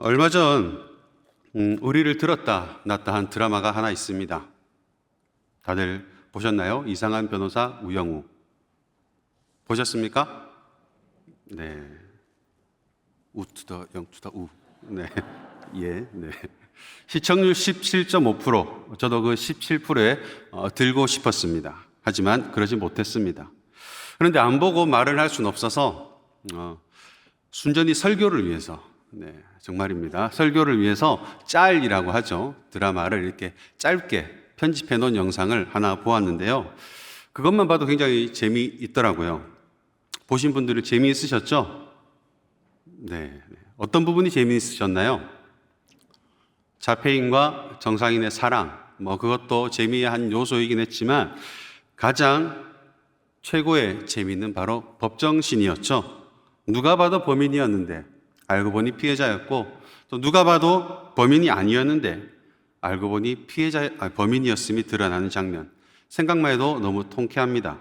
얼마 전 우리를 들었다 놨다 한 드라마가 하나 있습니다. 다들 보셨나요? 이상한 변호사 우영우. 보셨습니까? 네. 우투더 영투더 우. 네. 예. 네. 시청률 17.5%. 저도 그 17%에 들고 싶었습니다. 하지만 그러지 못했습니다. 그런데 안 보고 말을 할 수는 없어서 순전히 설교를 위해서, 네, 정말입니다. 설교를 위해서 짤이라고 하죠. 드라마를 이렇게 짧게 편집해 놓은 영상을 하나 보았는데요. 그것만 봐도 굉장히 재미있더라고요. 보신 분들은 재미있으셨죠? 네. 어떤 부분이 재미있으셨나요? 자폐인과 정상인의 사랑, 그것도 재미의 한 요소이긴 했지만 가장 최고의 재미는 바로 법정신이었죠. 누가 봐도 범인이었는데 알고 보니 피해자였고, 또 누가 봐도 범인이 아니었는데 알고 보니 범인이었음이 드러나는 장면. 생각만 해도 너무 통쾌합니다.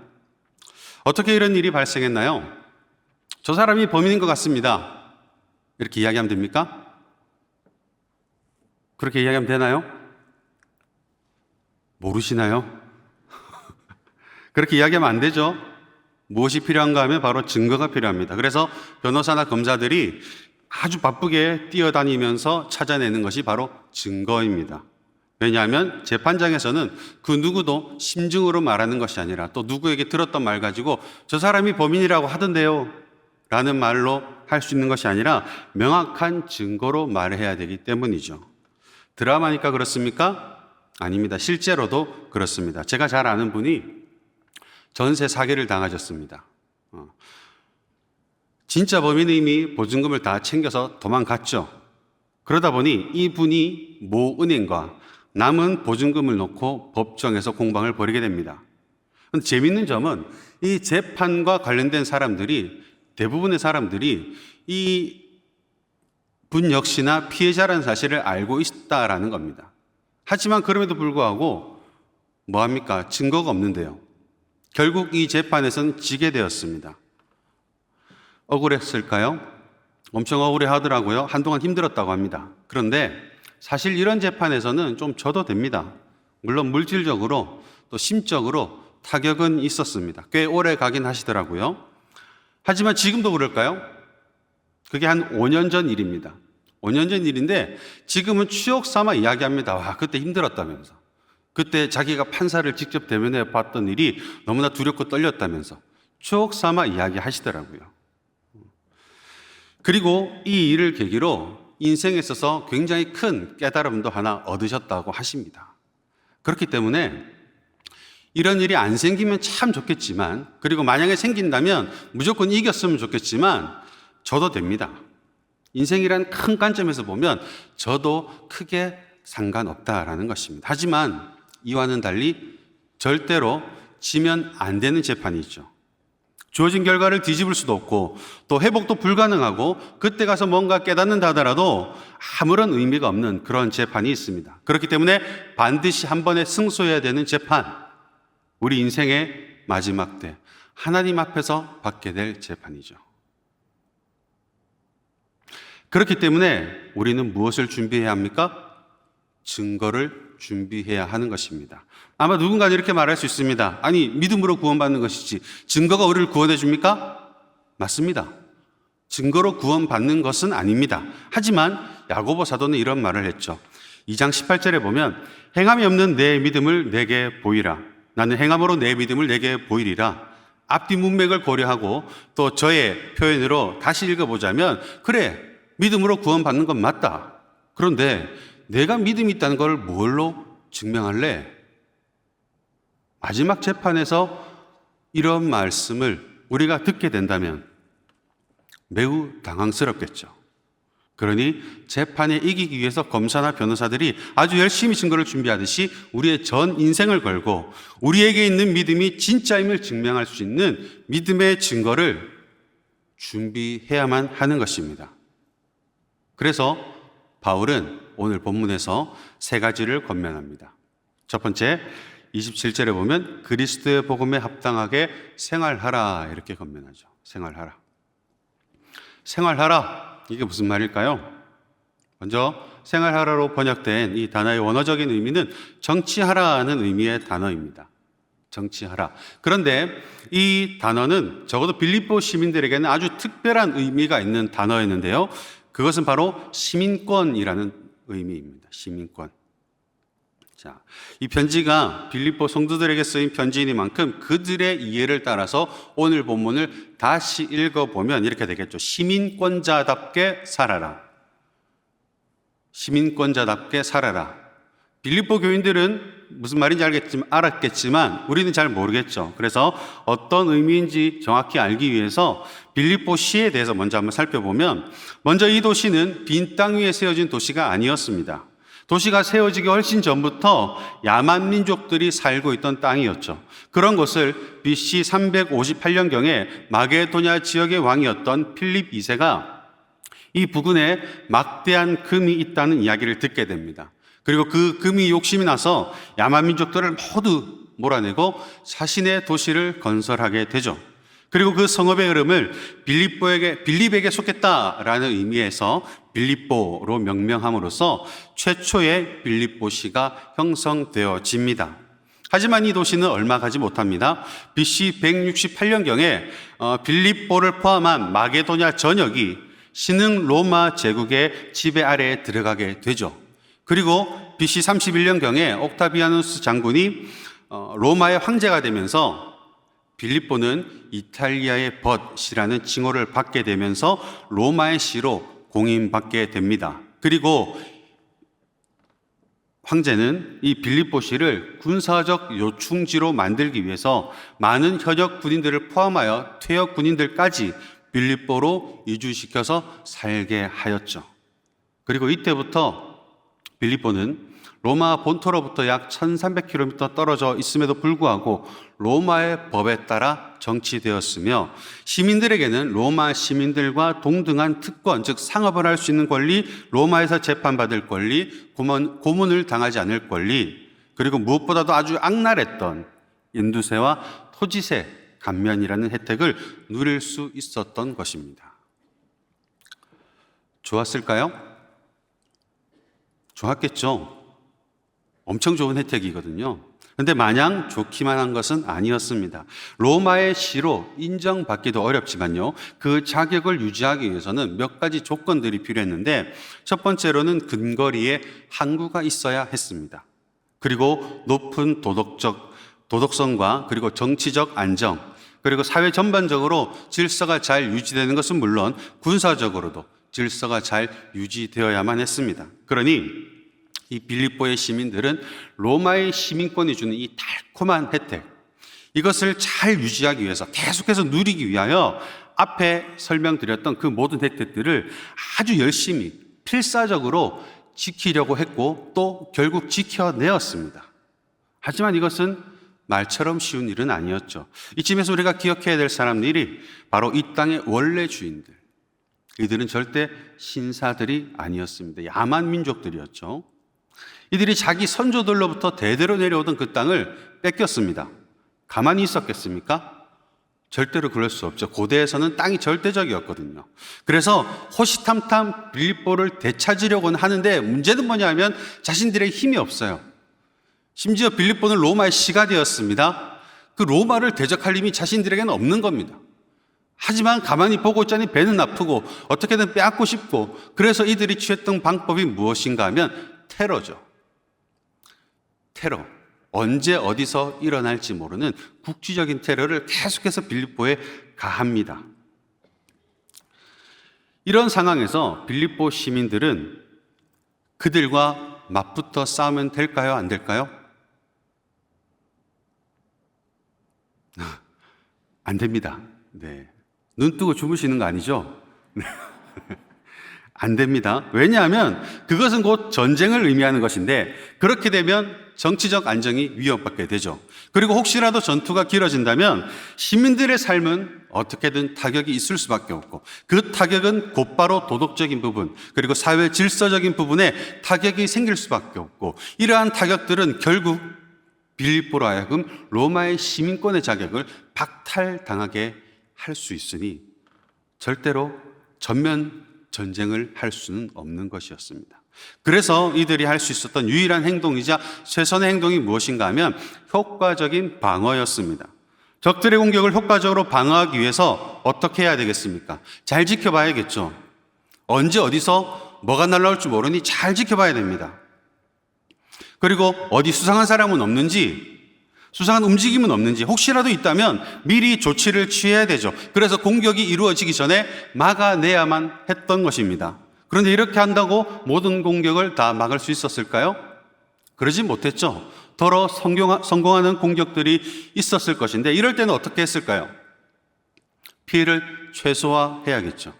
어떻게 이런 일이 발생했나요? 저 사람이 범인인 것 같습니다. 이렇게 이야기하면 됩니까? 그렇게 이야기하면 되나요? 모르시나요? 그렇게 이야기하면 안 되죠. 무엇이 필요한가 하면 바로 증거가 필요합니다. 그래서 변호사나 검사들이 아주 바쁘게 뛰어다니면서 찾아내는 것이 바로 증거입니다. 왜냐하면 재판장에서는 그 누구도 심증으로 말하는 것이 아니라 또 누구에게 들었던 말 가지고 저 사람이 범인이라고 하던데요 라는 말로 할 수 있는 것이 아니라 명확한 증거로 말해야 되기 때문이죠. 드라마니까 그렇습니까? 아닙니다. 실제로도 그렇습니다. 제가 잘 아는 분이 전세 사기를 당하셨습니다. 진짜 범인은 이미 보증금을 다 챙겨서 도망갔죠. 그러다 보니 이분이 모 은행과 남은 보증금을 놓고 법정에서 공방을 벌이게 됩니다. 그런데 재미있는 점은 이 재판과 관련된 대부분의 사람들이 이 분 역시나 피해자라는 사실을 알고 있다라는 겁니다. 하지만 그럼에도 불구하고 뭐합니까? 증거가 없는데요. 결국 이 재판에서는 지게 되었습니다. 억울했을까요? 엄청 억울해 하더라고요. 한동안 힘들었다고 합니다. 그런데 사실 이런 재판에서는 좀 져도 됩니다. 물론 물질적으로 또 심적으로 타격은 있었습니다. 꽤 오래 가긴 하시더라고요. 하지만 지금도 그럴까요? 그게 한 5년 전 일입니다. 5년 전 일인데 지금은 추억 삼아 이야기합니다. 와, 그때 힘들었다면서. 그때 자기가 판사를 직접 대면해 봤던 일이 너무나 두렵고 떨렸다면서 추억 삼아 이야기하시더라고요. 그리고 이 일을 계기로 인생에 있어서 굉장히 큰 깨달음도 하나 얻으셨다고 하십니다. 그렇기 때문에 이런 일이 안 생기면 참 좋겠지만, 그리고 만약에 생긴다면 무조건 이겼으면 좋겠지만 져도 됩니다. 인생이란 큰 관점에서 보면 져도 크게 상관없다라는 것입니다. 하지만 이와는 달리 절대로 지면 안 되는 재판이 있죠. 주어진 결과를 뒤집을 수도 없고 또 회복도 불가능하고 그때 가서 뭔가 깨닫는다 하더라도 아무런 의미가 없는 그런 재판이 있습니다. 그렇기 때문에 반드시 한 번에 승소해야 되는 재판, 우리 인생의 마지막 때 하나님 앞에서 받게 될 재판이죠. 그렇기 때문에 우리는 무엇을 준비해야 합니까? 증거를 준비해야 하는 것입니다. 아마 누군가는 이렇게 말할 수 있습니다. 아니, 믿음으로 구원받는 것이지 증거가 우리를 구원해 줍니까? 맞습니다. 증거로 구원받는 것은 아닙니다. 하지만 야고보 사도는 이런 말을 했죠. 2장 18절에 보면 행함이 없는 내 믿음을 내게 보이라. 나는 행함으로 내 믿음을 내게 보이리라. 앞뒤 문맥을 고려하고 또 저의 표현으로 다시 읽어보자면, 그래, 믿음으로 구원받는 건 맞다. 그런데 내가 믿음이 있다는 걸 뭘로 증명할래? 마지막 재판에서 이런 말씀을 우리가 듣게 된다면 매우 당황스럽겠죠. 그러니 재판에 이기기 위해서 검사나 변호사들이 아주 열심히 증거를 준비하듯이 우리의 전 인생을 걸고 우리에게 있는 믿음이 진짜임을 증명할 수 있는 믿음의 증거를 준비해야만 하는 것입니다. 그래서 바울은 오늘 본문에서 세 가지를 권면합니다. 첫 번째, 27절에 보면 그리스도의 복음에 합당하게 생활하라, 이렇게 권면하죠. 생활하라. 생활하라. 이게 무슨 말일까요? 먼저 생활하라로 번역된 이 단어의 원어적인 의미는 정치하라는 의미의 단어입니다. 정치하라. 그런데 이 단어는 적어도 빌립보 시민들에게는 아주 특별한 의미가 있는 단어였는데요. 그것은 바로 시민권이라는 의미입니다. 시민권. 자, 이 편지가 빌립보 성도들에게 쓰인 편지이니만큼 그들의 이해를 따라서 오늘 본문을 다시 읽어보면 이렇게 되겠죠. 시민권자답게 살아라. 시민권자답게 살아라. 빌립보 교인들은 무슨 말인지 알았겠지만 우리는 잘 모르겠죠. 그래서 어떤 의미인지 정확히 알기 위해서 빌립보 시에 대해서 먼저 한번 살펴보면, 먼저 이 도시는 빈 땅 위에 세워진 도시가 아니었습니다. 도시가 세워지기 훨씬 전부터 야만 민족들이 살고 있던 땅이었죠. 그런 곳을 BC 358년경에 마게도냐 지역의 왕이었던 필립 2세가 이 부근에 막대한 금이 있다는 이야기를 듣게 됩니다. 그리고 그 금이 욕심이 나서 야만 민족들을 모두 몰아내고 자신의 도시를 건설하게 되죠. 그리고 그 성읍의 이름을 빌립에게 속했다라는 의미에서 빌립보로 명명함으로써 최초의 빌립보시가 형성되어집니다. 하지만 이 도시는 얼마 가지 못합니다. BC 168년경에 빌립보를 포함한 마게도냐 전역이 신흥 로마 제국의 지배 아래에 들어가게 되죠. 그리고 BC 31년경에 옥타비아누스 장군이 로마의 황제가 되면서 빌립보는 이탈리아의 벗이라는 칭호를 받게 되면서 로마의 시로 공인받게 됩니다. 그리고 황제는 이 빌립보시를 군사적 요충지로 만들기 위해서 많은 현역 군인들을 포함하여 퇴역 군인들까지 빌립보로 이주시켜서 살게 하였죠. 그리고 이때부터 빌립보는 로마 본토로부터 약 1300km 떨어져 있음에도 불구하고 로마의 법에 따라 정치되었으며 시민들에게는 로마 시민들과 동등한 특권, 즉 상업을 할 수 있는 권리, 로마에서 재판받을 권리, 고문을 당하지 않을 권리, 그리고 무엇보다도 아주 악랄했던 인두세와 토지세 감면이라는 혜택을 누릴 수 있었던 것입니다. 좋았을까요? 좋았겠죠. 엄청 좋은 혜택이거든요. 그런데 마냥 좋기만 한 것은 아니었습니다. 로마의 시로 인정받기도 어렵지만요, 그 자격을 유지하기 위해서는 몇 가지 조건들이 필요했는데, 첫 번째로는 근거리에 항구가 있어야 했습니다. 그리고 높은 도덕성과 그리고 정치적 안정, 그리고 사회 전반적으로 질서가 잘 유지되는 것은 물론 군사적으로도 질서가 잘 유지되어야만 했습니다. 그러니 이 빌립보의 시민들은 로마의 시민권이 주는 이 달콤한 혜택, 이것을 잘 유지하기 위해서, 계속해서 누리기 위하여 앞에 설명드렸던 그 모든 혜택들을 아주 열심히 필사적으로 지키려고 했고 또 결국 지켜내었습니다. 하지만 이것은 말처럼 쉬운 일은 아니었죠. 이쯤에서 우리가 기억해야 될 사람들이 바로 이 땅의 원래 주인들, 이들은 절대 신사들이 아니었습니다. 야만 민족들이었죠. 이들이 자기 선조들로부터 대대로 내려오던 그 땅을 뺏겼습니다. 가만히 있었겠습니까? 절대로 그럴 수 없죠. 고대에서는 땅이 절대적이었거든요. 그래서 호시탐탐 빌립보를 되찾으려고는 하는데 문제는 뭐냐면 자신들의 힘이 없어요. 심지어 빌립보는 로마의 시가 되었습니다. 그 로마를 대적할 힘이 자신들에게는 없는 겁니다. 하지만 가만히 보고 있자니 배는 아프고 어떻게든 빼앗고 싶고, 그래서 이들이 취했던 방법이 무엇인가 하면 테러죠. 테러. 언제 어디서 일어날지 모르는 국지적인 테러를 계속해서 빌립보에 가합니다. 이런 상황에서 빌립보 시민들은 그들과 맞붙어 싸우면 될까요? 안 될까요? 안 됩니다. 네. 눈 뜨고 주무시는 거 아니죠? 안 됩니다. 왜냐하면 그것은 곧 전쟁을 의미하는 것인데, 그렇게 되면 정치적 안정이 위협받게 되죠. 그리고 혹시라도 전투가 길어진다면 시민들의 삶은 어떻게든 타격이 있을 수밖에 없고, 그 타격은 곧바로 도덕적인 부분, 그리고 사회 질서적인 부분에 타격이 생길 수밖에 없고, 이러한 타격들은 결국 빌립보로 하여금 로마의 시민권의 자격을 박탈당하게 할 수 있으니 절대로 전쟁을 할 수는 없는 것이었습니다. 그래서 이들이 할 수 있었던 유일한 행동이자 최선의 행동이 무엇인가 하면 효과적인 방어였습니다. 적들의 공격을 효과적으로 방어하기 위해서 어떻게 해야 되겠습니까? 잘 지켜봐야겠죠. 언제 어디서 뭐가 날라올지 모르니 잘 지켜봐야 됩니다. 그리고 어디 수상한 사람은 없는지, 수상한 움직임은 없는지 혹시라도 있다면 미리 조치를 취해야 되죠. 그래서 공격이 이루어지기 전에 막아내야만 했던 것입니다. 그런데 이렇게 한다고 모든 공격을 다 막을 수 있었을까요? 그러지 못했죠. 더러 성공하는 공격들이 있었을 것인데 이럴 때는 어떻게 했을까요? 피해를 최소화해야겠죠.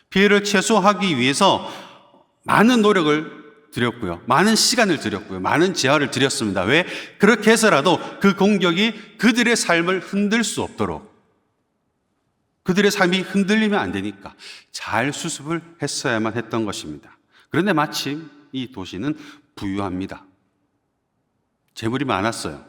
피해를 최소화하기 위해서 많은 노력을 드렸고요. 많은 시간을 드렸고요. 많은 재화를 드렸습니다. 왜? 그렇게 해서라도 그 공격이 그들의 삶을 흔들 수 없도록, 그들의 삶이 흔들리면 안 되니까 잘 수습을 했어야만 했던 것입니다. 그런데 마침 이 도시는 부유합니다. 재물이 많았어요.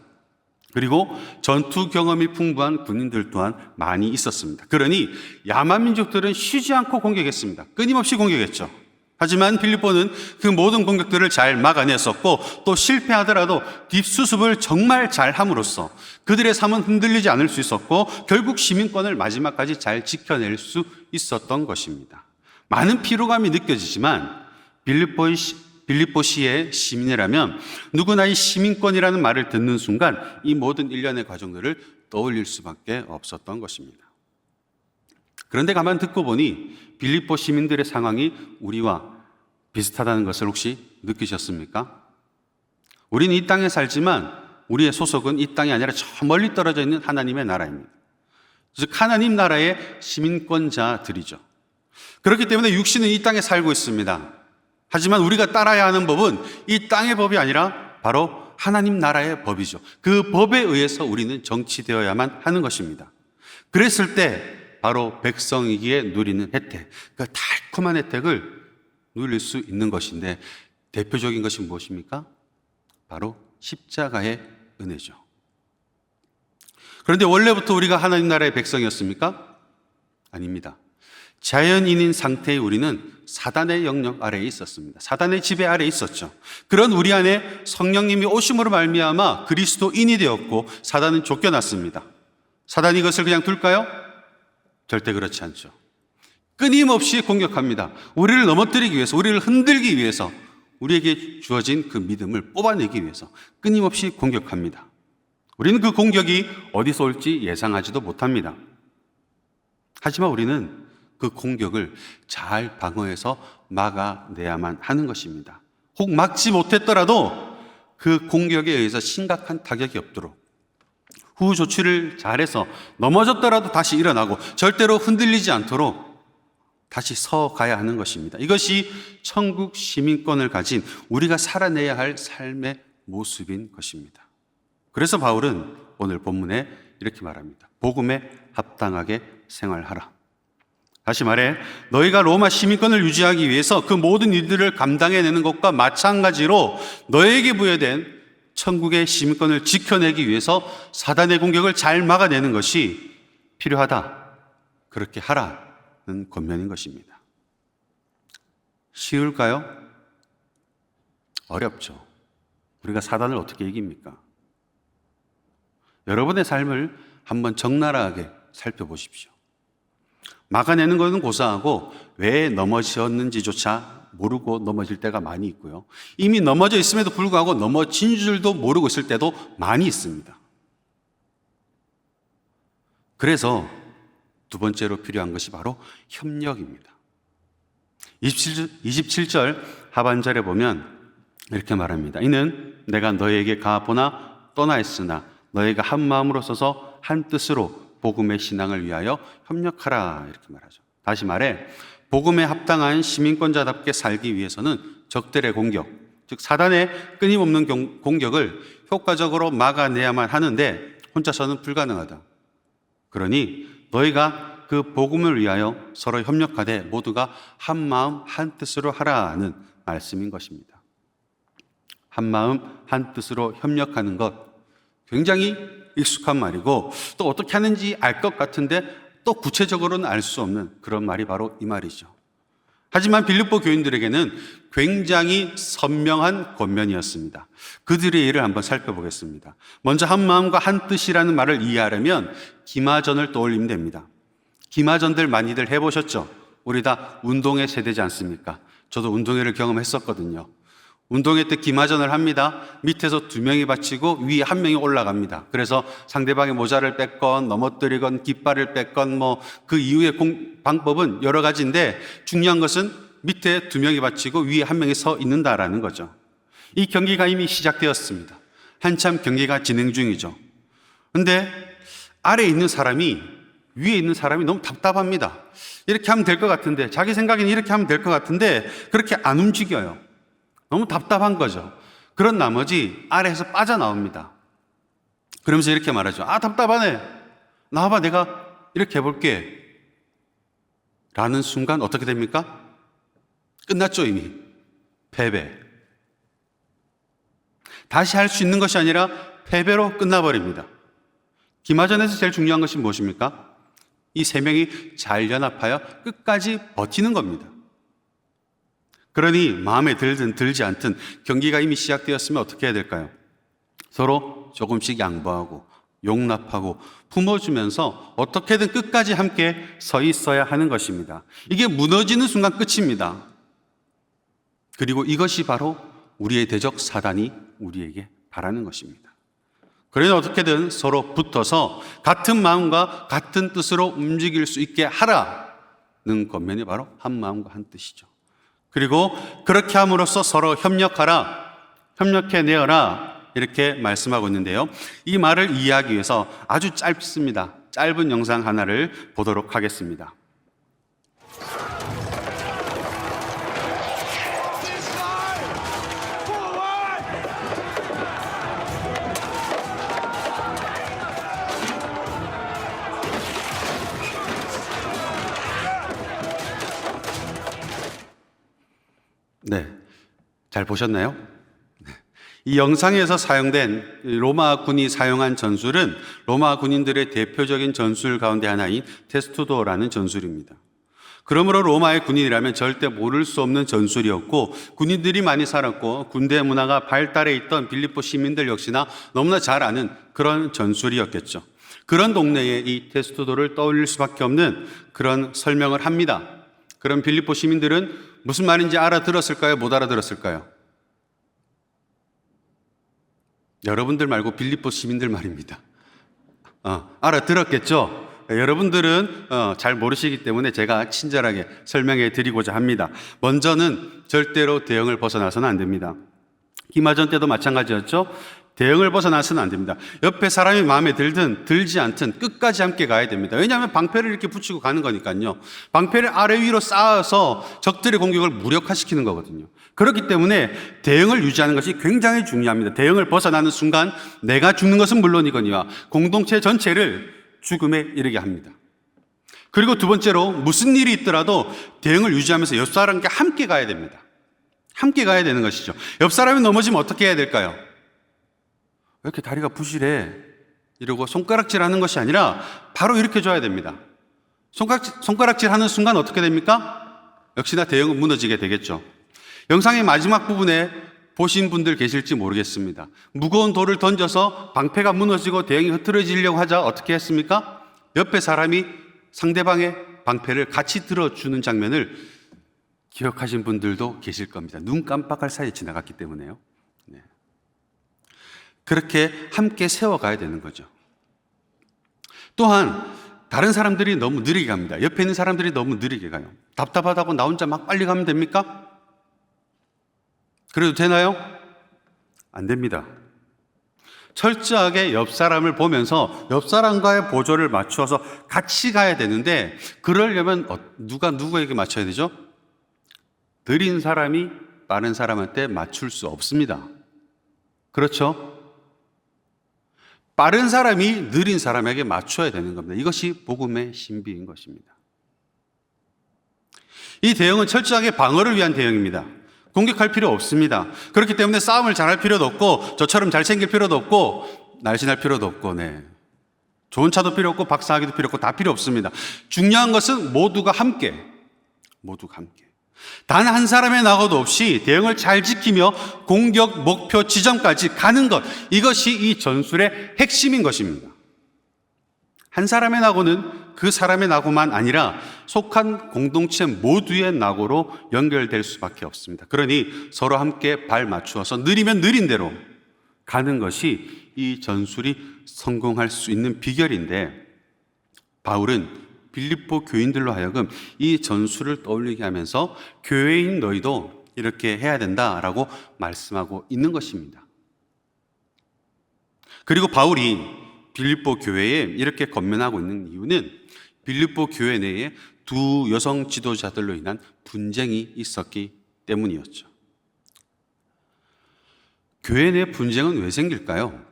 그리고 전투 경험이 풍부한 군인들 또한 많이 있었습니다. 그러니 야만 민족들은 쉬지 않고 공격했습니다. 끊임없이 공격했죠. 하지만 빌립보는 그 모든 공격들을 잘 막아냈었고 또 실패하더라도 뒷수습을 정말 잘 함으로써 그들의 삶은 흔들리지 않을 수 있었고 결국 시민권을 마지막까지 잘 지켜낼 수 있었던 것입니다. 많은 피로감이 느껴지지만 빌립보시의 시민이라면 누구나 이 시민권이라는 말을 듣는 순간 이 모든 일련의 과정들을 떠올릴 수밖에 없었던 것입니다. 그런데 가만 듣고 보니 빌립보 시민들의 상황이 우리와 비슷하다는 것을 혹시 느끼셨습니까? 우리는 이 땅에 살지만 우리의 소속은 이 땅이 아니라 저 멀리 떨어져 있는 하나님의 나라입니다. 즉 하나님 나라의 시민권자들이죠. 그렇기 때문에 육신은 이 땅에 살고 있습니다. 하지만 우리가 따라야 하는 법은 이 땅의 법이 아니라 바로 하나님 나라의 법이죠. 그 법에 의해서 우리는 정치되어야만 하는 것입니다. 그랬을 때 바로 백성이기에 누리는 혜택, 그 달콤한 혜택을 누릴 수 있는 것인데 대표적인 것이 무엇입니까? 바로 십자가의 은혜죠. 그런데 원래부터 우리가 하나님 나라의 백성이었습니까? 아닙니다. 자연인인 상태의 우리는 사단의 영역 아래에 있었습니다. 사단의 지배 아래에 있었죠. 그런 우리 안에 성령님이 오심으로 말미암아 그리스도인이 되었고 사단은 쫓겨났습니다. 사단이 이것을 그냥 둘까요? 절대 그렇지 않죠. 끊임없이 공격합니다. 우리를 넘어뜨리기 위해서, 우리를 흔들기 위해서, 우리에게 주어진 그 믿음을 뽑아내기 위해서 끊임없이 공격합니다. 우리는 그 공격이 어디서 올지 예상하지도 못합니다. 하지만 우리는 그 공격을 잘 방어해서 막아내야만 하는 것입니다. 혹 막지 못했더라도 그 공격에 의해서 심각한 타격이 없도록 후 조치를 잘해서 넘어졌더라도 다시 일어나고 절대로 흔들리지 않도록 다시 서 가야 하는 것입니다. 이것이 천국 시민권을 가진 우리가 살아내야 할 삶의 모습인 것입니다. 그래서 바울은 오늘 본문에 이렇게 말합니다. 복음에 합당하게 생활하라. 다시 말해 너희가 로마 시민권을 유지하기 위해서 그 모든 일들을 감당해내는 것과 마찬가지로 너에게 부여된 천국의 시민권을 지켜내기 위해서 사단의 공격을 잘 막아내는 것이 필요하다. 그렇게 하라는 권면인 것입니다. 쉬울까요? 어렵죠. 우리가 사단을 어떻게 이깁니까? 여러분의 삶을 한번 적나라하게 살펴보십시오. 막아내는 것은 고사하고 왜 넘어졌는지조차 모르고 넘어질 때가 많이 있고요. 이미 넘어져 있음에도 불구하고 넘어진 줄도 모르고 있을 때도 많이 있습니다. 그래서 두 번째로 필요한 것이 바로 협력입니다. 27절 하반절에 보면 이렇게 말합니다. 이는 내가 너희에게 가보나 떠나 있으나 너희가 한 마음으로 서서 한 뜻으로 복음의 신앙을 위하여 협력하라 이렇게 말하죠. 다시 말해 복음에 합당한 시민권자답게 살기 위해서는 적들의 공격, 즉 사단의 끊임없는 공격을 효과적으로 막아내야만 하는데 혼자서는 불가능하다. 그러니 너희가 그 복음을 위하여 서로 협력하되 모두가 한 마음 한 뜻으로 하라는 말씀인 것입니다. 한 마음 한 뜻으로 협력하는 것 굉장히 익숙한 말이고 또 어떻게 하는지 알 것 같은데 또 구체적으로는 알 수 없는 그런 말이 바로 이 말이죠. 하지만 빌립보 교인들에게는 굉장히 선명한 권면이었습니다. 그들의 일을 한번 살펴보겠습니다. 먼저 한 마음과 한 뜻이라는 말을 이해하려면 기마전을 떠올리면 됩니다. 기마전들 많이들 해보셨죠? 우리 다 운동회 세대지 않습니까? 저도 운동회를 경험했었거든요. 운동회 때 기마전을 합니다. 밑에서 2명이 받치고 위에 1명이 올라갑니다. 그래서 상대방의 모자를 뺏건 넘어뜨리건 깃발을 뺏건 그 이후의 방법은 여러 가지인데 중요한 것은 밑에 2명이 받치고 위에 1명이 서 있는다라는 거죠. 이 경기가 이미 시작되었습니다. 한참 경기가 진행 중이죠. 근데 아래에 있는 사람이 위에 있는 사람이 너무 답답합니다. 이렇게 하면 될 것 같은데, 자기 생각에는 이렇게 하면 될 것 같은데 그렇게 안 움직여요. 너무 답답한 거죠. 그런 나머지 아래에서 빠져나옵니다. 그러면서 이렇게 말하죠. 아, 답답하네. 나와봐, 내가 이렇게 해볼게. 라는 순간 어떻게 됩니까? 끝났죠, 이미. 패배. 다시 할 수 있는 것이 아니라 패배로 끝나버립니다. 기마전에서 제일 중요한 것이 무엇입니까? 이 3명이 잘 연합하여 끝까지 버티는 겁니다. 그러니 마음에 들든 들지 않든 경기가 이미 시작되었으면 어떻게 해야 될까요? 서로 조금씩 양보하고 용납하고 품어주면서 어떻게든 끝까지 함께 서 있어야 하는 것입니다. 이게 무너지는 순간 끝입니다. 그리고 이것이 바로 우리의 대적 사단이 우리에게 바라는 것입니다. 그러니 어떻게든 서로 붙어서 같은 마음과 같은 뜻으로 움직일 수 있게 하라는 권면이 바로 한 마음과 한 뜻이죠. 그리고 그렇게 함으로써 서로 협력하라, 협력해내어라 이렇게 말씀하고 있는데요. 이 말을 이해하기 위해서 아주 짧습니다. 짧은 영상 하나를 보도록 하겠습니다. 네, 잘 보셨나요? 이 영상에서 사용된 로마 군이 사용한 전술은 로마 군인들의 대표적인 전술 가운데 하나인 테스투도라는 전술입니다. 그러므로 로마의 군인이라면 절대 모를 수 없는 전술이었고 군인들이 많이 살았고 군대 문화가 발달해 있던 빌립보 시민들 역시나 너무나 잘 아는 그런 전술이었겠죠. 그런 동네에 이 테스투도를 떠올릴 수밖에 없는 그런 설명을 합니다. 그럼 빌립보 시민들은 무슨 말인지 알아들었을까요? 못 알아들었을까요? 여러분들 말고 빌립보 시민들 말입니다. 알아들었겠죠? 여러분들은 잘 모르시기 때문에 제가 친절하게 설명해 드리고자 합니다. 먼저는 절대로 대형을 벗어나서는 안 됩니다. 기마전 때도 마찬가지였죠? 대형을 벗어나서는 안 됩니다. 옆에 사람이 마음에 들든 들지 않든 끝까지 함께 가야 됩니다. 왜냐하면 방패를 이렇게 붙이고 가는 거니까요. 방패를 아래 위로 쌓아서 적들의 공격을 무력화시키는 거거든요. 그렇기 때문에 대형을 유지하는 것이 굉장히 중요합니다. 대형을 벗어나는 순간 내가 죽는 것은 물론이거니와 공동체 전체를 죽음에 이르게 합니다. 그리고 두 번째로 무슨 일이 있더라도 대형을 유지하면서 옆 사람과 함께 가야 됩니다. 함께 가야 되는 것이죠. 옆 사람이 넘어지면 어떻게 해야 될까요? 왜 이렇게 다리가 부실해? 이러고 손가락질 하는 것이 아니라 바로 일으켜 줘야 됩니다. 손가락질 하는 순간 어떻게 됩니까? 역시나 대형은 무너지게 되겠죠. 영상의 마지막 부분에 보신 분들 계실지 모르겠습니다. 무거운 돌을 던져서 방패가 무너지고 대형이 흐트러지려고 하자 어떻게 했습니까? 옆에 사람이 상대방의 방패를 같이 들어주는 장면을 기억하신 분들도 계실 겁니다. 눈 깜빡할 사이에 지나갔기 때문에요. 네. 그렇게 함께 세워가야 되는 거죠. 또한 다른 사람들이 너무 느리게 갑니다. 옆에 있는 사람들이 너무 느리게 가요. 답답하다고 나 혼자 막 빨리 가면 됩니까? 그래도 되나요? 안 됩니다. 철저하게 옆 사람을 보면서 옆 사람과의 보조를 맞추어서 같이 가야 되는데 그러려면 누가 누구에게 맞춰야 되죠? 느린 사람이 빠른 사람한테 맞출 수 없습니다. 그렇죠? 빠른 사람이 느린 사람에게 맞춰야 되는 겁니다. 이것이 복음의 신비인 것입니다. 이 대응은 철저하게 방어를 위한 대응입니다. 공격할 필요 없습니다. 그렇기 때문에 싸움을 잘할 필요도 없고 저처럼 잘생길 필요도 없고 날씬할 필요도 없고 좋은 차도 필요 없고 박사학위도 필요 없고 다 필요 없습니다. 중요한 것은 모두가 함께 단 한 사람의 낙오도 없이 대응을 잘 지키며 공격 목표 지점까지 가는 것, 이것이 이 전술의 핵심인 것입니다. 한 사람의 낙오는 그 사람의 낙오만 아니라 속한 공동체 모두의 낙오로 연결될 수밖에 없습니다. 그러니 서로 함께 발 맞추어서 느리면 느린 대로 가는 것이 이 전술이 성공할 수 있는 비결인데, 바울은 빌립보 교인들로 하여금 이 전술을 떠올리게 하면서 교회인 너희도 이렇게 해야 된다라고 말씀하고 있는 것입니다. 그리고 바울이 빌립보 교회에 이렇게 권면하고 있는 이유는 빌립보 교회 내에 두 여성 지도자들로 인한 분쟁이 있었기 때문이었죠. 교회 내 분쟁은 왜 생길까요?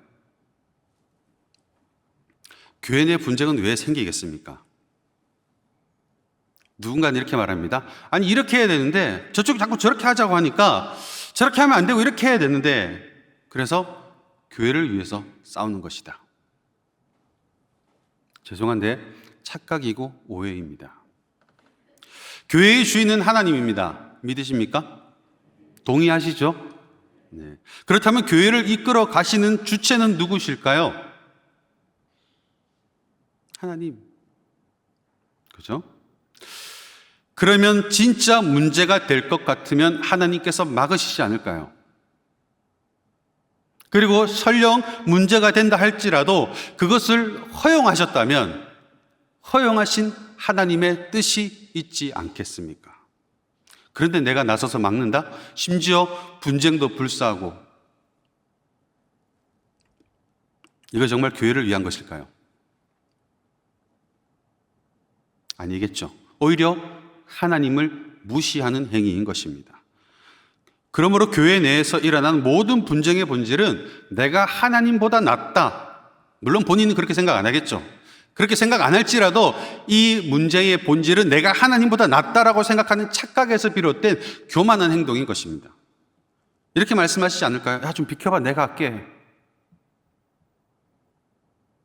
교회 내 분쟁은 왜 생기겠습니까? 누군가는 이렇게 말합니다. 아니, 이렇게 해야 되는데 저쪽이 자꾸 저렇게 하자고 하니까 저렇게 하면 안 되고 이렇게 해야 되는데, 그래서 교회를 위해서 싸우는 것이다. 죄송한데 착각이고 오해입니다. 교회의 주인은 하나님입니다. 믿으십니까? 동의하시죠? 네. 그렇다면 교회를 이끌어 가시는 주체는 누구실까요? 하나님. 그죠? 그러면 진짜 문제가 될 것 같으면 하나님께서 막으시지 않을까요? 그리고 설령 문제가 된다 할지라도 그것을 허용하셨다면 허용하신 하나님의 뜻이 있지 않겠습니까? 그런데 내가 나서서 막는다? 심지어 분쟁도 불사하고, 이거 정말 교회를 위한 것일까요? 아니겠죠. 오히려 하나님을 무시하는 행위인 것입니다. 그러므로 교회 내에서 일어난 모든 분쟁의 본질은 내가 하나님보다 낫다. 물론 본인은 그렇게 생각 안 하겠죠. 그렇게 생각 안 할지라도 이 문제의 본질은 내가 하나님보다 낫다라고 생각하는 착각에서 비롯된 교만한 행동인 것입니다. 이렇게 말씀하시지 않을까요? 야, 좀 비켜봐, 내가 할게.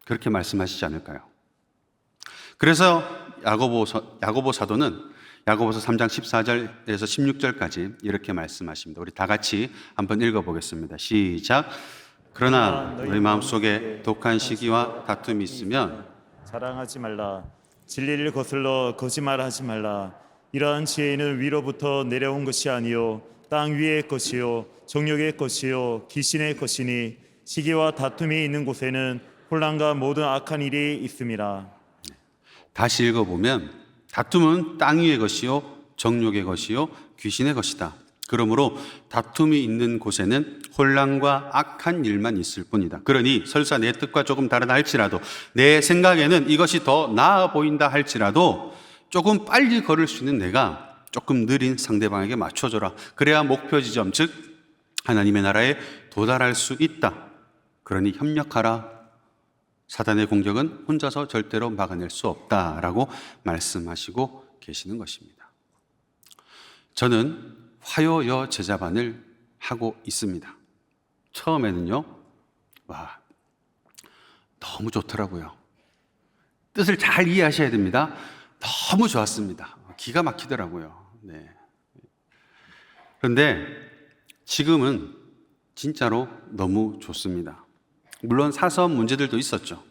그렇게 말씀하시지 않을까요? 그래서 야고보 사도는 야고보서 3장 14절에서 16절까지 이렇게 말씀하십니다. 우리 다 같이 한번 읽어보겠습니다. 시작. 그러나 너희 마음속에 독한 시기와 다툼이 있으면 자랑하지 말라. 진리를 거슬러 거짓말하지 말라. 이러한 지혜는 위로부터 내려온 것이 아니요 땅 위의 것이요 정욕의 것이요 귀신의 것이니 시기와 다툼이 있는 곳에는 혼란과 모든 악한 일이 있음이라. 다시 읽어보면 다툼은 땅 위의 것이요 정욕의 것이요 귀신의 것이다. 그러므로 다툼이 있는 곳에는 혼란과 악한 일만 있을 뿐이다. 그러니 설사 내 뜻과 조금 다르다 할지라도, 내 생각에는 이것이 더 나아 보인다 할지라도 조금 빨리 걸을 수 있는 내가 조금 느린 상대방에게 맞춰줘라. 그래야 목표 지점, 즉 하나님의 나라에 도달할 수 있다. 그러니 협력하라. 사단의 공격은 혼자서 절대로 막아낼 수 없다라고 말씀하시고 계시는 것입니다. 저는 화요여 제자반을 하고 있습니다. 처음에는요, 와, 너무 좋더라고요. 뜻을 잘 이해하셔야 됩니다. 너무 좋았습니다. 기가 막히더라고요. 네. 그런데 지금은 진짜로 너무 좋습니다. 물론 사소한 문제들도 있었죠.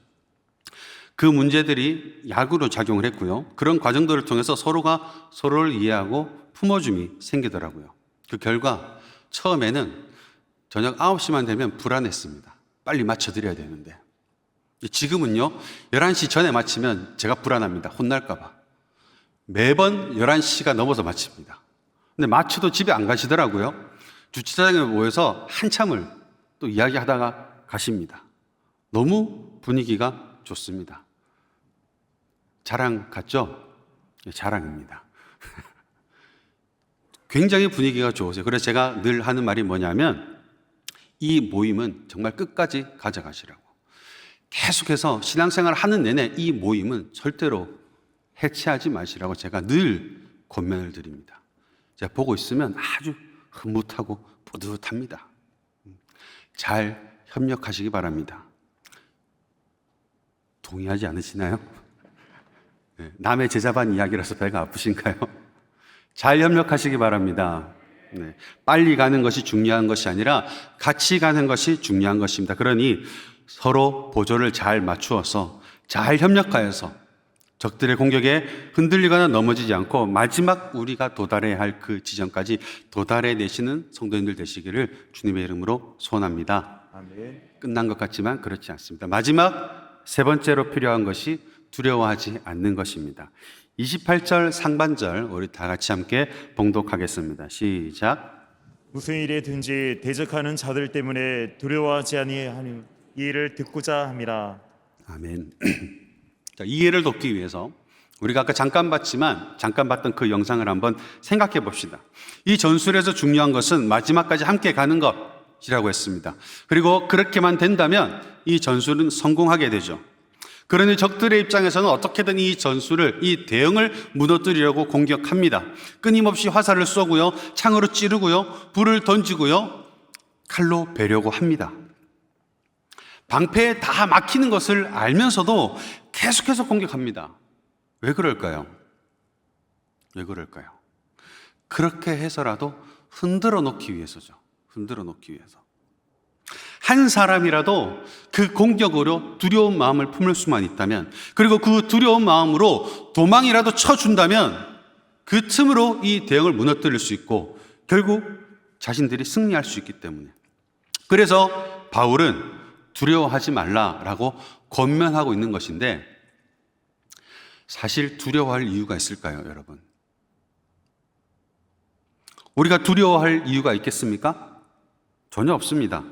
그 문제들이 약으로 작용을 했고요. 그런 과정들을 통해서 서로가 서로를 이해하고 품어줌이 생기더라고요. 그 결과 처음에는 저녁 9시만 되면 불안했습니다. 빨리 맞춰드려야 되는데. 지금은요, 11시 전에 마치면 제가 불안합니다. 혼날까 봐. 매번 11시가 넘어서 마칩니다. 근데 마쳐도 집에 안 가시더라고요. 주차장에 모여서 한참을 또 이야기하다가 가십니다. 너무 분위기가 좋습니다. 자랑 같죠? 자랑입니다. 굉장히 분위기가 좋으세요. 그래서 제가 늘 하는 말이 뭐냐면, 이 모임은 정말 끝까지 가져가시라고. 계속해서 신앙생활을 하는 내내 이 모임은 절대로 해체하지 마시라고 제가 늘 권면을 드립니다. 제가 보고 있으면 아주 흐뭇하고 뿌듯합니다. 잘 협력하시기 바랍니다. 동의하지 않으시나요? 네, 남의 제자반 이야기라서 배가 아프신가요? 잘 협력하시기 바랍니다. 네, 빨리 가는 것이 중요한 것이 아니라 같이 가는 것이 중요한 것입니다. 그러니 서로 보조를 잘 맞추어서 잘 협력하여서 적들의 공격에 흔들리거나 넘어지지 않고 마지막 우리가 도달해야 할 그 지점까지 도달해내시는 성도님들 되시기를 주님의 이름으로 소원합니다. 아멘. 끝난 것 같지만 그렇지 않습니다. 마지막 세 번째로 필요한 것이 두려워하지 않는 것입니다. 28절 상반절 우리 다 같이 함께 봉독하겠습니다. 시작. 무슨 일에든지 대적하는 자들 때문에 두려워하지 아니하니 이 일을 듣고자 함이라. 아멘. 자, 이해를 돕기 위해서 우리가 아까 잠깐 봤던 그 영상을 한번 생각해 봅시다. 이 전술에서 중요한 것은 마지막까지 함께 가는 것이라고 했습니다. 그리고 그렇게만 된다면 이 전술은 성공하게 되죠. 그러니 적들의 입장에서는 어떻게든 이 전술을, 이 대응을 무너뜨리려고 공격합니다. 끊임없이 화살을 쏘고요, 창으로 찌르고요, 불을 던지고요, 칼로 베려고 합니다. 방패에 다 막히는 것을 알면서도 계속해서 공격합니다. 왜 그럴까요? 왜 그럴까요? 그렇게 해서라도 흔들어 놓기 위해서죠. 흔들어 놓기 위해서. 한 사람이라도 그 공격으로 두려운 마음을 품을 수만 있다면, 그리고 그 두려운 마음으로 도망이라도 쳐준다면 그 틈으로 이 대응을 무너뜨릴 수 있고 결국 자신들이 승리할 수 있기 때문에. 그래서 바울은 두려워하지 말라라고 권면하고 있는 것인데, 사실 두려워할 이유가 있을까요, 여러분? 우리가 두려워할 이유가 있겠습니까? 전혀 없습니다.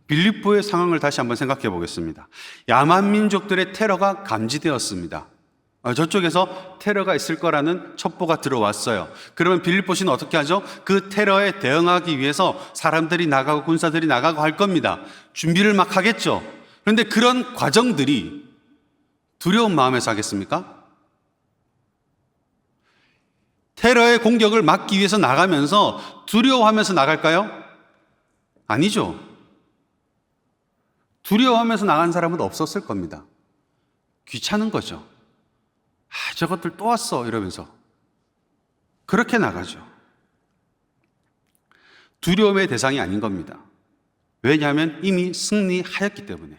빌립보의 상황을 다시 한번 생각해 보겠습니다. 야만 민족들의 테러가 감지되었습니다. 저쪽에서 테러가 있을 거라는 첩보가 들어왔어요. 그러면 빌립보시는 어떻게 하죠? 그 테러에 대응하기 위해서 사람들이 나가고 군사들이 나가고 할 겁니다. 준비를 막 하겠죠. 그런데 그런 과정들이 두려운 마음에서 하겠습니까? 테러의 공격을 막기 위해서 나가면서 두려워하면서 나갈까요? 아니죠. 두려워하면서 나간 사람은 없었을 겁니다. 귀찮은 거죠. 저것들 또 왔어 이러면서 그렇게 나가죠. 두려움의 대상이 아닌 겁니다. 왜냐하면 이미 승리하였기 때문에.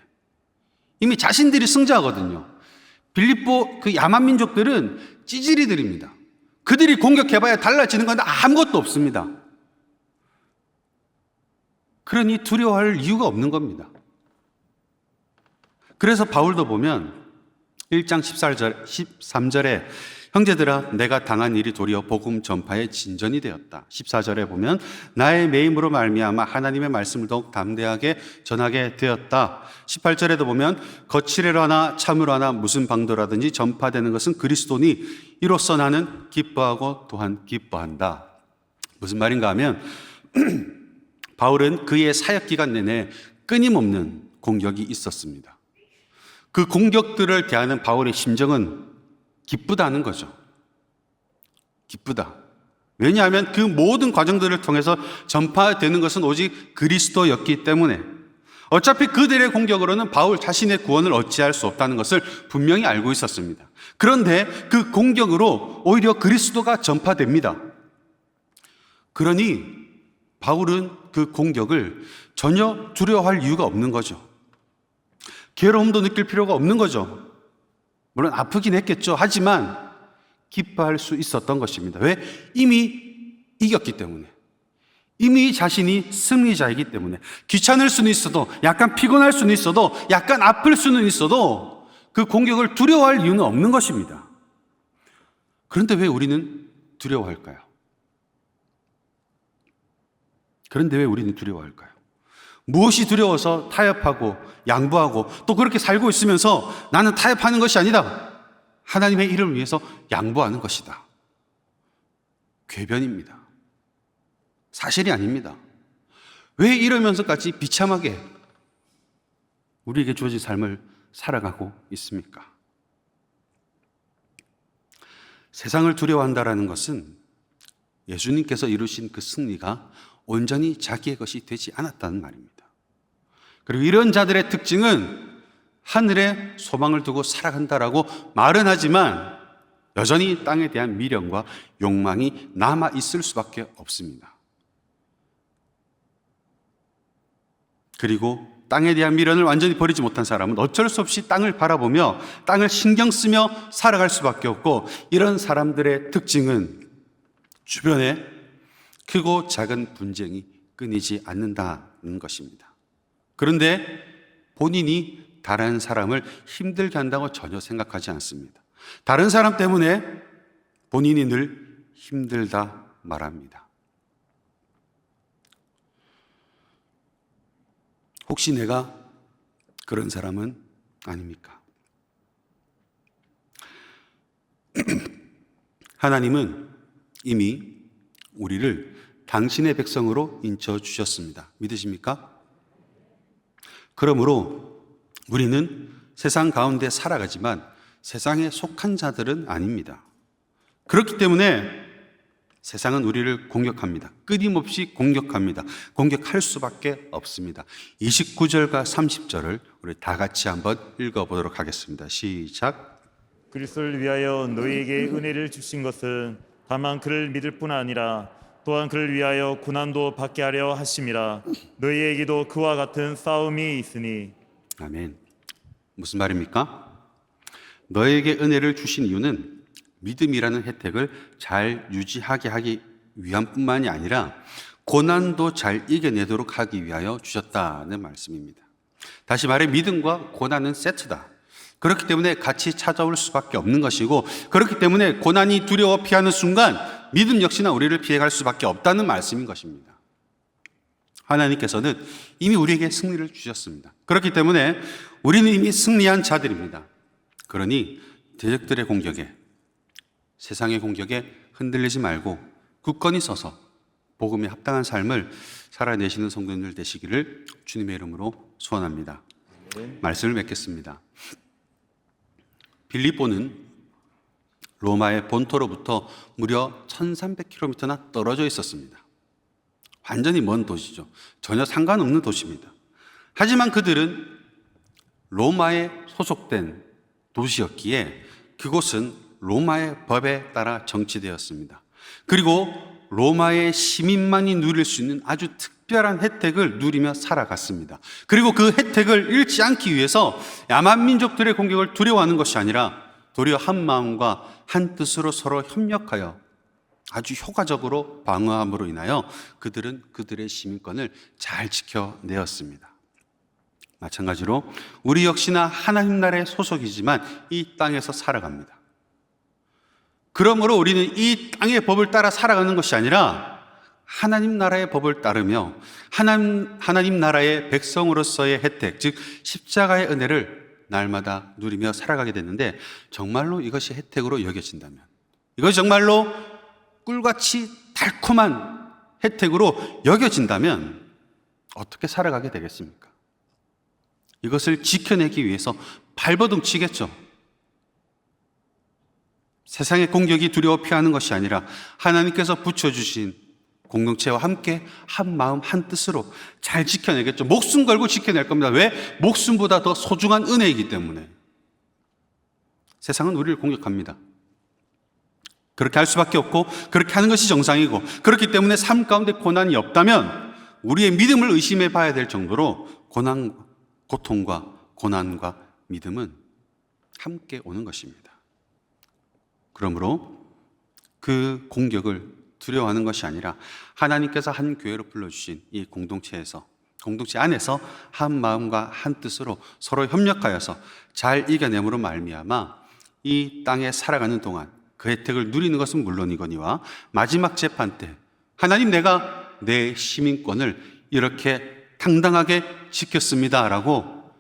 이미 자신들이 승자거든요. 빌립보 그 야만 민족들은 찌질이들입니다. 그들이 공격해봐야 달라지는 건 아무것도 없습니다. 그러니 두려워할 이유가 없는 겁니다. 그래서 바울도 보면 1장 13절에 형제들아 내가 당한 일이 도리어 복음 전파의 진전이 되었다. 14절에 보면 나의 매임으로 말미암아 하나님의 말씀을 더욱 담대하게 전하게 되었다. 18절에도 보면 거칠애로 하나 참으로 하나 무슨 방도라든지 전파되는 것은 그리스도니 이로써 나는 기뻐하고 또한 기뻐한다. 무슨 말인가 하면 바울은 그의 사역 기간 내내 끊임없는 공격이 있었습니다. 그 공격들을 대하는 바울의 심정은 기쁘다는 거죠. 기쁘다. 왜냐하면 그 모든 과정들을 통해서 전파되는 것은 오직 그리스도였기 때문에 어차피 그들의 공격으로는 바울 자신의 구원을 어찌할 수 없다는 것을 분명히 알고 있었습니다. 그런데 그 공격으로 오히려 그리스도가 전파됩니다. 그러니 바울은 그 공격을 전혀 두려워할 이유가 없는 거죠. 괴로움도 느낄 필요가 없는 거죠. 물론 아프긴 했겠죠. 하지만 기뻐할 수 있었던 것입니다. 왜? 이미 이겼기 때문에. 이미 자신이 승리자이기 때문에. 귀찮을 수는 있어도, 약간 피곤할 수는 있어도, 약간 아플 수는 있어도 그 공격을 두려워할 이유는 없는 것입니다. 그런데 왜 우리는 두려워할까요? 그런데 왜 우리는 두려워할까요? 무엇이 두려워서 타협하고 양보하고 또 그렇게 살고 있으면서 나는 타협하는 것이 아니다. 하나님의 이름을 위해서 양보하는 것이다. 궤변입니다. 사실이 아닙니다. 왜 이러면서까지 비참하게 우리에게 주어진 삶을 살아가고 있습니까? 세상을 두려워한다라는 것은 예수님께서 이루신 그 승리가 온전히 자기의 것이 되지 않았다는 말입니다. 그리고 이런 자들의 특징은 하늘에 소망을 두고 살아간다라고 말은 하지만 여전히 땅에 대한 미련과 욕망이 남아 있을 수밖에 없습니다. 그리고 땅에 대한 미련을 완전히 버리지 못한 사람은 어쩔 수 없이 땅을 바라보며 땅을 신경 쓰며 살아갈 수밖에 없고, 이런 사람들의 특징은 주변에 크고 작은 분쟁이 끊이지 않는다는 것입니다. 그런데 본인이 다른 사람을 힘들게 한다고 전혀 생각하지 않습니다. 다른 사람 때문에 본인이 늘 힘들다 말합니다. 혹시 내가 그런 사람은 아닙니까? 하나님은 이미 우리를 당신의 백성으로 인쳐 주셨습니다. 믿으십니까? 그러므로 우리는 세상 가운데 살아가지만 세상에 속한 자들은 아닙니다. 그렇기 때문에 세상은 우리를 공격합니다. 끊임없이 공격합니다. 공격할 수밖에 없습니다. 29절과 30절을 우리 다 같이 한번 읽어보도록 하겠습니다. 시작. 그리스도를 위하여 너희에게 은혜를 주신 것은 다만 그를 믿을 뿐 아니라 또한 그를 위하여 고난도 받게 하려 하심이라. 너희에게도 그와 같은 싸움이 있으니. 아멘. 무슨 말입니까? 너에게 은혜를 주신 이유는 믿음이라는 혜택을 잘 유지하게 하기 위함뿐만이 아니라 고난도 잘 이겨내도록 하기 위하여 주셨다는 말씀입니다. 다시 말해 믿음과 고난은 세트다. 그렇기 때문에 같이 찾아올 수밖에 없는 것이고, 그렇기 때문에 고난이 두려워 피하는 순간 믿음 역시나 우리를 피해갈 수밖에 없다는 말씀인 것입니다. 하나님께서는 이미 우리에게 승리를 주셨습니다. 그렇기 때문에 우리는 이미 승리한 자들입니다. 그러니 대적들의 공격에, 세상의 공격에 흔들리지 말고 굳건히 서서 복음에 합당한 삶을 살아내시는 성도님들 되시기를 주님의 이름으로 소원합니다. 말씀을 맺겠습니다. 빌립보는 로마의 본토로부터 무려 1300km나 떨어져 있었습니다. 완전히 먼 도시죠. 전혀 상관없는 도시입니다. 하지만 그들은 로마에 소속된 도시였기에 그곳은 로마의 법에 따라 정치되었습니다. 그리고 로마의 시민만이 누릴 수 있는 아주 특별한 혜택을 누리며 살아갔습니다. 그리고 그 혜택을 잃지 않기 위해서 야만 민족들의 공격을 두려워하는 것이 아니라 도리어 한 마음과 한 뜻으로 서로 협력하여 아주 효과적으로 방어함으로 인하여 그들은 그들의 시민권을 잘 지켜내었습니다. 마찬가지로 우리 역시나 하나님 나라의 소속이지만 이 땅에서 살아갑니다. 그러므로 우리는 이 땅의 법을 따라 살아가는 것이 아니라 하나님 나라의 법을 따르며 하나님 나라의 백성으로서의 혜택, 즉 십자가의 은혜를 날마다 누리며 살아가게 됐는데, 정말로 이것이 혜택으로 여겨진다면, 이것이 정말로 꿀같이 달콤한 혜택으로 여겨진다면 어떻게 살아가게 되겠습니까? 이것을 지켜내기 위해서 발버둥 치겠죠. 세상의 공격이 두려워 피하는 것이 아니라 하나님께서 붙여주신 공동체와 함께 한 마음 한 뜻으로 잘 지켜내겠죠. 목숨 걸고 지켜낼 겁니다. 왜? 목숨보다 더 소중한 은혜이기 때문에. 세상은 우리를 공격합니다. 그렇게 할 수밖에 없고 그렇게 하는 것이 정상이고, 그렇기 때문에 삶 가운데 고난이 없다면 우리의 믿음을 의심해 봐야 될 정도로 고통과 고난과 믿음은 함께 오는 것입니다. 그러므로 그 공격을 두려워하는 것이 아니라 하나님께서 한 교회로 불러주신 이 공동체에서, 공동체 안에서 한 마음과 한 뜻으로 서로 협력하여서 잘 이겨내므로 말미암아 이 땅에 살아가는 동안 그 혜택을 누리는 것은 물론이거니와 마지막 재판 때 하나님, 내가 내 시민권을 이렇게 당당하게 지켰습니다라고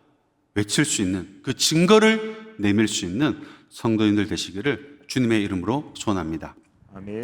외칠 수 있는, 그 증거를 내밀 수 있는 성도인들 되시기를 주님의 이름으로 소원합니다. 아멘.